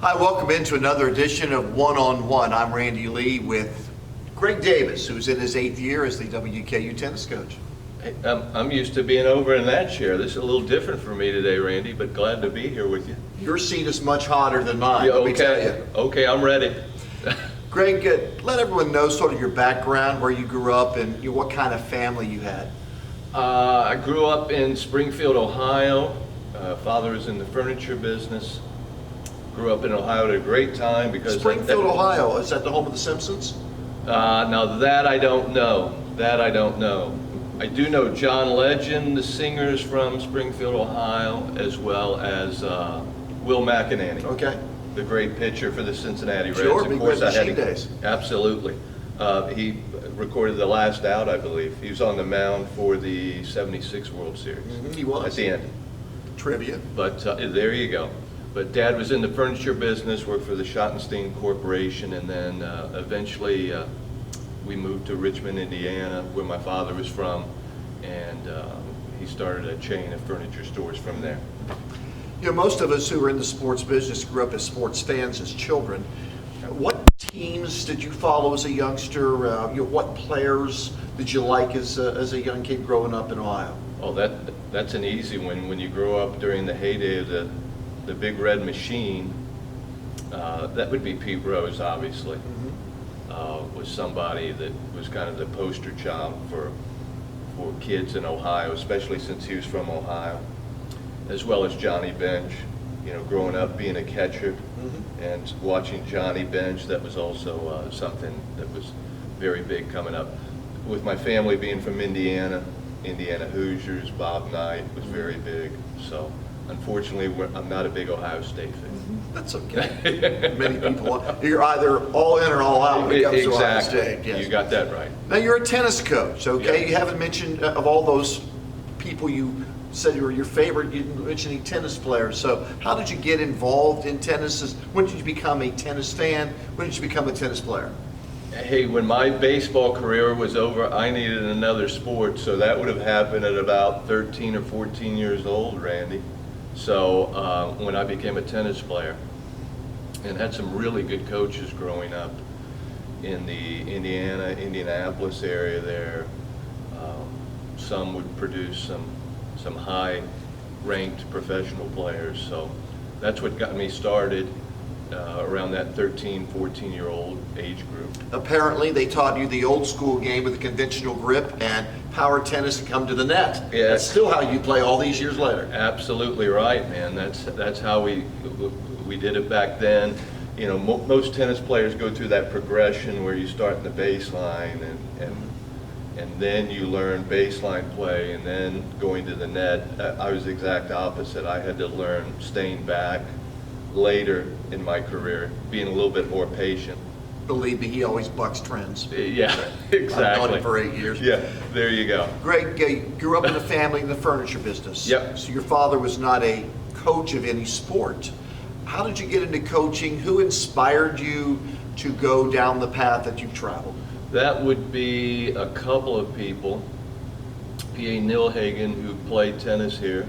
Hi, welcome into another edition of One on One. I'm Randy Lee with Greg Davis, who's in his 8th year as the WKU tennis coach. Hey, I'm used to being over in that chair. This is a little different for me today, Randy, but glad to be here with you. Your seat is much hotter than mine, Yeah, let me tell you. Okay, I'm ready. Greg, let everyone know sort of your background, where you grew up, and what kind of family you had. I grew up in Springfield, Ohio. Father was in the furniture business. Grew up in Ohio at a great time because Springfield, Ohio, is that the home of the Simpsons? Now that I don't know. I do know John Legend, the singers from Springfield, Ohio, as well as Will McEnany. Okay. The great pitcher for the Cincinnati Reds. Sure, Of big course, Red Machine days. Absolutely. He recorded the last out, I believe. He was on the mound for the '76 World Series. He was. At the end. Trivia. But there you go. But Dad was in the furniture business, worked for the Schottenstein Corporation, and then eventually we moved to Richmond, Indiana, where my father was from, and he started a chain of furniture stores from there. You know, most of us who are in the sports business grew up as sports fans as children. What teams did you follow as a youngster? What players did you like as a young kid growing up in Ohio? Oh, that's an easy one. When you grow up during the heyday of the Big Red Machine, that would be Pete Rose, obviously. Was somebody that was kind of the poster child for kids in Ohio, especially since he was from Ohio, as well as Johnny Bench. You know, growing up being a catcher and watching Johnny Bench, that was also something that was very big coming up. With my family being from Indiana Hoosiers, Bob Knight was very big. So unfortunately, I'm not a big Ohio State fan. That's okay. Many people, you're either all in or all out when it comes to Ohio State. Yes. You got that right. Now you're a tennis coach, okay? Yeah. You haven't mentioned of all those people you said were your favorite, you didn't mention any tennis players. So how did you get involved in tennis? When did you become a tennis fan? When did you become a tennis player? Hey, when my baseball career was over, I needed another sport, so that would have happened at about 13 or 14 years old, Randy. So when I became a tennis player, and had some really good coaches growing up in the Indianapolis area there. Some would produce some high-ranked professional players, so that's what got me started around that 13, 14-year-old age group. Apparently, they taught you the old school game with a conventional grip and power tennis to come to the net. Yeah. That's still how you play all these years later. Absolutely right, man. That's how we did it back then. You know, most tennis players go through that progression where you start in the baseline and then you learn baseline play and then going to the net. I was the exact opposite. I had to learn staying back later in my career, being a little bit more patient. Believe me, he always bucks trends. Yeah, exactly. I've known him for 8 years. Yeah, there you go. Greg, you grew up in a family in the furniture business. Yep. So your father was not a coach of any sport. How did you get into coaching? Who inspired you to go down the path that you've traveled? That would be a couple of people. P.A. Nilhagen, who played tennis here.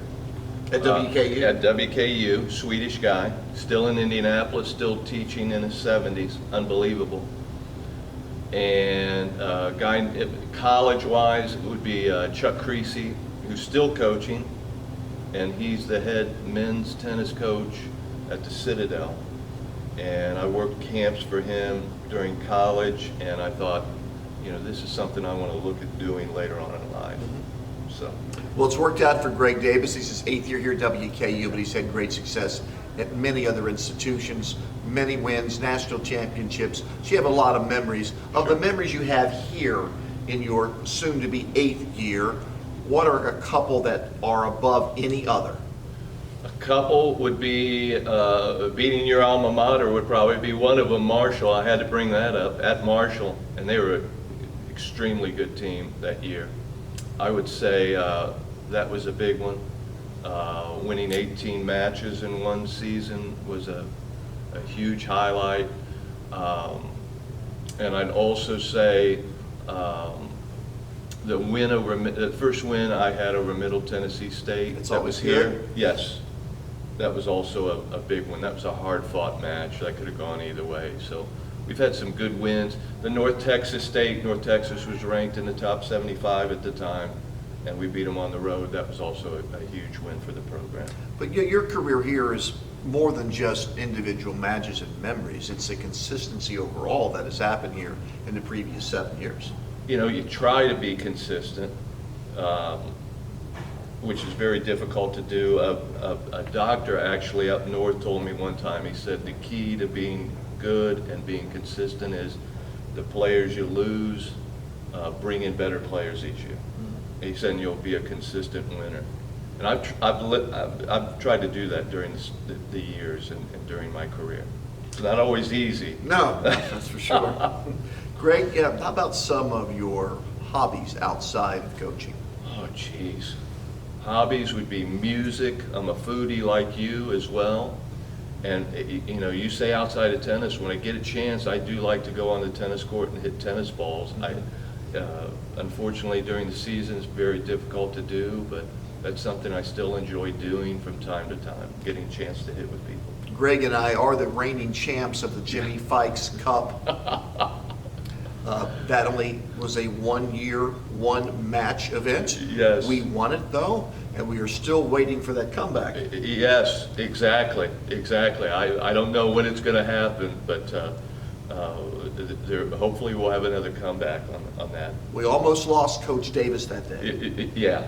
At WKU? At WKU, Swedish guy, still in Indianapolis, still teaching in his 70s, unbelievable. And guy, college-wise, it would be Chuck Creasy, who's still coaching, and he's the head men's tennis coach at the Citadel. And I worked camps for him during college, and I thought, you know, this is something I want to look at doing later on in life. So. Well, it's worked out for Greg Davis. He's his 8th year here at WKU, but he's had great success at many other institutions, many wins, national championships. So you have a lot of memories. Of the memories you have here in your soon-to-be 8th year, what are a couple that are above any other? A couple would be beating your alma mater would probably be one of them, Marshall. I had to bring that up at Marshall, and they were an extremely good team that year. I would say that was a big one. Winning 18 matches in one season was a huge highlight. And I'd also say the first win I had over Middle Tennessee State. It's that always was here. good. Yes. that was also a big one. That was a hard-fought match. That could have gone either way. So we've had some good wins. The North Texas was ranked in the top 75 at the time, and we beat them on the road. That was also a huge win for the program. But your career here is more than just individual matches and memories. It's a consistency overall that has happened here in the previous 7 years. You know, you try to be consistent, which is very difficult to do. A doctor actually up north told me one time, he said the key to being good and being consistent is the players you lose, bring in better players each year. He said you'll be a consistent winner. And I've tried to do that during the years and during my career. It's not always easy. No, that's for sure. Greg, how about some of your hobbies outside of coaching? Oh, geez. Hobbies would be music. I'm a foodie like you as well. And, you know, you say outside of tennis, when I get a chance, I do like to go on the tennis court and hit tennis balls. Unfortunately, during the season, it's very difficult to do, but that's something I still enjoy doing from time to time, getting a chance to hit with people. Greg and I are the reigning champs of the Jimmy Fikes Cup. That only was a 1 year, 1 match event. Yes. We won it though, and we are still waiting for that comeback. Yes, exactly. I don't know when it's going to happen, but hopefully we'll have another comeback on that. We almost lost Coach Davis that day. Yeah.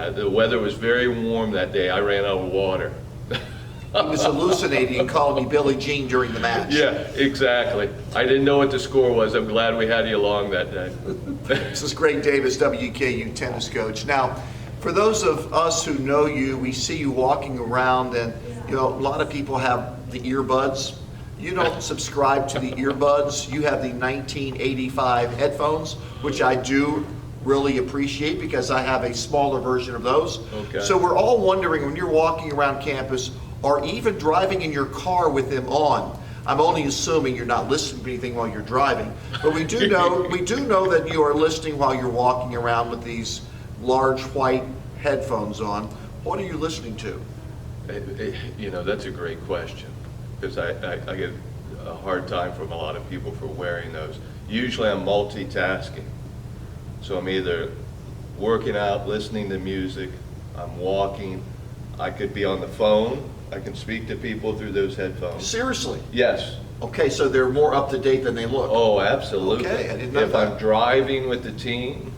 The weather was very warm that day. I ran out of water. He was hallucinating and calling me Billie Jean during the match. Yeah, exactly. I didn't know what the score was. I'm glad we had you along that day. This is Greg Davis, WKU tennis coach. Now, for those of us who know you, we see you walking around, and you know a lot of people have the earbuds. You don't subscribe to the earbuds. You have the 1985 headphones, which I do really appreciate because I have a smaller version of those. Okay. So we're all wondering, when you're walking around campus or even driving in your car with them on, I'm only assuming you're not listening to anything while you're driving, but we do know that you are listening while you're walking around with these large white headphones on. What are you listening to? You know, that's a great question, because I get a hard time from a lot of people for wearing those. Usually I'm multitasking. So I'm either working out, listening to music, I'm walking, I could be on the phone, I can speak to people through those headphones. Seriously? Yes. Okay, so they're more up to date than they look. Oh, absolutely. Okay, I didn't know if that. I'm driving with the team,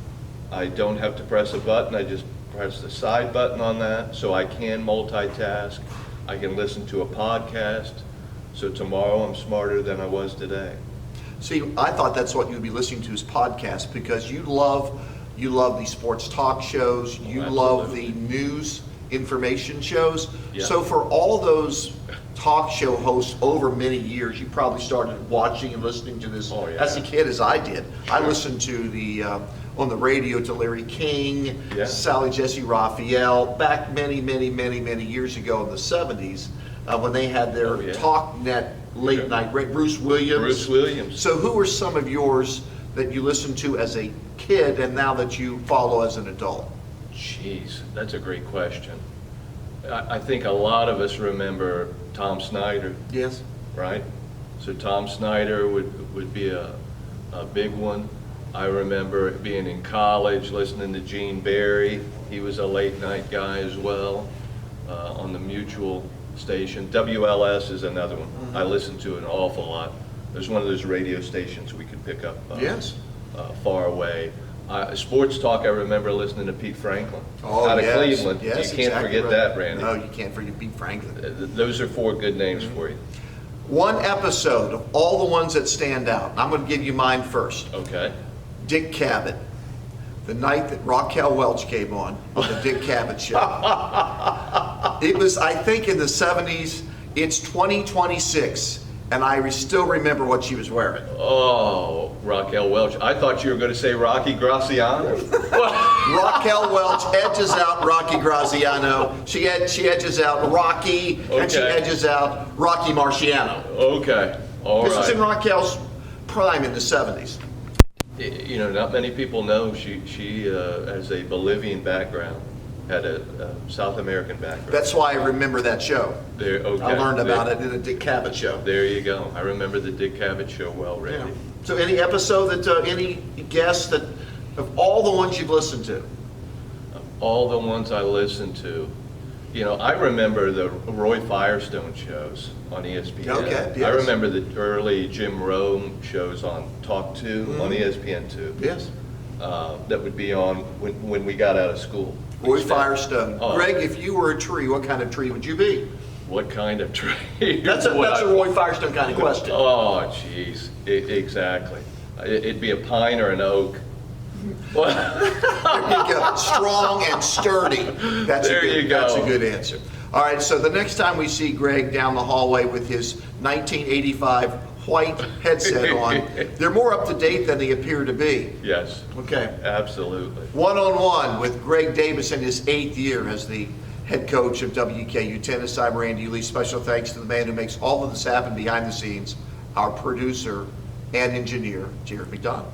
I don't have to press a button, I just press the side button on that, so I can multitask. I can listen to a podcast, so tomorrow I'm smarter than I was today. See, I thought that's what you'd be listening to is podcasts, because you love these sports talk shows, you love the news information shows. Yeah. So for all those talk show hosts over many years, you probably started watching and listening to this as a kid, as I did. Sure. I listened to the on the radio to Larry King, Yeah. Sally Jesse Raphael, back many years ago in the 70s when they had their talk net late night, right? Bruce Williams. So who were some of yours that you listened to as a kid and now that you follow as an adult? Jeez, that's a great question. I think a lot of us remember Tom Snyder, Yes. right? So Tom Snyder would be a big one. I remember being in college, listening to Gene Barry. He was a late night guy as well, on the Mutual station. WLS is another one. Mm-hmm. I listen to an awful lot. There's one of those radio stations we could pick up Yes. far away. Sports talk, I remember listening to Pete Franklin Oh, out of yes. Cleveland. Yes, You can't exactly forget right. that, Randy. No, you can't forget Pete Franklin. Those are 4 good names for you. One episode of all the ones that stand out. I'm going to give you mine first. Okay. Dick Cavett. The night that Raquel Welch came on the Dick Cavett show. It was, I think, in the 70s. It's 2026, and I still remember what she was wearing. Oh, Raquel Welch. I thought you were going to say Rocky Graziano. Raquel Welch edges out Rocky Graziano. She edges out Rocky, and she Okay. edges out Rocky Marciano. Okay. All This was in right. Raquel's prime in the 70s. You know, not many people know she has a Bolivian background. had a South American background. That's why I remember that show. There, okay. I learned about it in a Dick Cavett show. There you go. I remember the Dick Cavett show well, Randy. Yeah. So any episode that, any guests that, of all the ones you've listened to? All the ones I listened to, you know, I remember the Roy Firestone shows on ESPN. Okay, yes. I remember the early Jim Rome shows on Talk 2 on ESPN2. Yes. That would be on when we got out of school. Roy Firestone. Oh. Greg, if you were a tree, what kind of tree would you be? What kind of tree? That's a Roy Firestone kind of question. Oh, jeez, exactly. It'd be a pine or an oak. There you go. Strong and sturdy. That's a good answer. All right, so the next time we see Greg down the hallway with his 1985 white headset on, they're more up to date than they appear to be. Yes. Okay. Absolutely. One-on-one with Greg Davis in his 8th year as the head coach of WKU Tennis. I'm Randy Lee. Special thanks to the man who makes all of this happen behind the scenes, our producer and engineer, Jared McDonald.